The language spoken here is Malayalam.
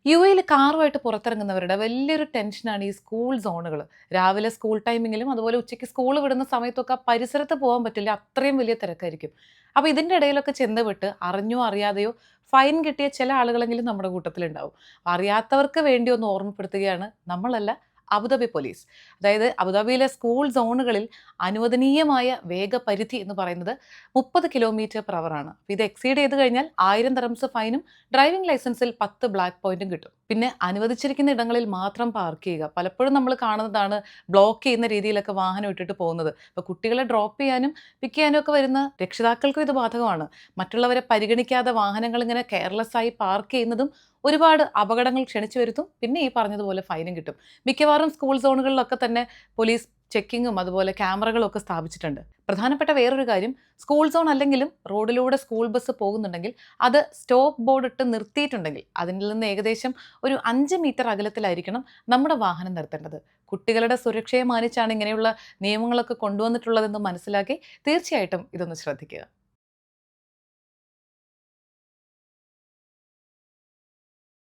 യുഎയിൽ കാറുമായിട്ട് പുറത്തിറങ്ങുന്നവരുടെ വലിയൊരു ടെൻഷനാണ് ഈ സ്കൂൾ സോണുകൾ. രാവിലെ സ്കൂൾ ടൈമിങ്ങിലും അതുപോലെ ഉച്ചയ്ക്ക് സ്കൂൾ വിടുന്ന സമയത്തൊക്കെ ആ പരിസരത്ത് പോകാൻ പറ്റില്ല, അത്രയും വലിയ തിരക്കായിരിക്കും. അപ്പോൾ ഇതിൻ്റെ ഇടയിലൊക്കെ ചെന്നുപെട്ട് അറിഞ്ഞോ അറിയാതെയോ ഫൈൻ കിട്ടിയ ചില ആളുകളെങ്കിലും നമ്മുടെ കൂട്ടത്തിലുണ്ടാവും. അറിയാത്തവർക്ക് വേണ്ടി ഒന്ന് ഓർമ്മപ്പെടുത്തുകയാണ് നമ്മളല്ല, അബുദാബി പോലീസ്. അതായത് അബുദാബിയിലെ സ്കൂൾ സോണുകളിൽ അനുവദനീയമായ വേഗപരിധി എന്ന് പറയുന്നത് 30 km/h ആണ്. ഇത് എക്സീഡ് ചെയ്ത് കഴിഞ്ഞാൽ 1000 ദിർഹംസ് ഫൈനും ഡ്രൈവിംഗ് ലൈസൻസിൽ 10 ബ്ലാക്ക് പോയിന്റും കിട്ടും. പിന്നെ അനുവദിച്ചിരിക്കുന്ന ഇടങ്ങളിൽ മാത്രം പാർക്ക് ചെയ്യുക. പലപ്പോഴും നമ്മൾ കാണുന്നതാണ് ബ്ലോക്ക് ചെയ്യുന്ന രീതിയിലൊക്കെ വാഹനം ഇട്ടിട്ട് പോകുന്നത്. അപ്പോൾ കുട്ടികളെ ഡ്രോപ്പ് ചെയ്യാനും പിക്ക് ചെയ്യാനും ഒക്കെ വരുന്ന രക്ഷിതാക്കൾക്കും ഇത് ബാധകമാണ്. മറ്റുള്ളവരെ പരിഗണിക്കാതെ വാഹനങ്ങൾ ഇങ്ങനെ കെയർലെസ് ആയി പാർക്ക് ചെയ്യുന്നതും ഒരുപാട് അപകടങ്ങൾ ക്ഷണിച്ചു വരുത്തും. പിന്നെ ഈ പറഞ്ഞതുപോലെ ഫൈനും കിട്ടും. മിക്കവാറും സ്കൂൾ സോണുകളിലൊക്കെ തന്നെ പോലീസ് ചെക്കിങ്ങും അതുപോലെ ക്യാമറകളും ഒക്കെ സ്ഥാപിച്ചിട്ടുണ്ട്. പ്രധാനപ്പെട്ട വേറൊരു കാര്യം, സ്കൂൾ സോൺ അല്ലെങ്കിലും റോഡിലൂടെ സ്കൂൾ ബസ് പോകുന്നുണ്ടെങ്കിൽ അത് സ്റ്റോപ്പ് ബോർഡ് ഇട്ട് നിർത്തിയിട്ടുണ്ടെങ്കിൽ അതിൽ നിന്ന് ഏകദേശം ഒരു 5 മീറ്റർ അകലത്തിലായിരിക്കണം നമ്മുടെ വാഹനം നിർത്തേണ്ടത്. കുട്ടികളുടെ സുരക്ഷയെ മാനിച്ചാണ് ഇങ്ങനെയുള്ള നിയമങ്ങളൊക്കെ കൊണ്ടുവന്നിട്ടുള്ളതെന്ന് മനസ്സിലാക്കി തീർച്ചയായിട്ടും ഇതൊന്ന് ശ്രദ്ധിക്കുക.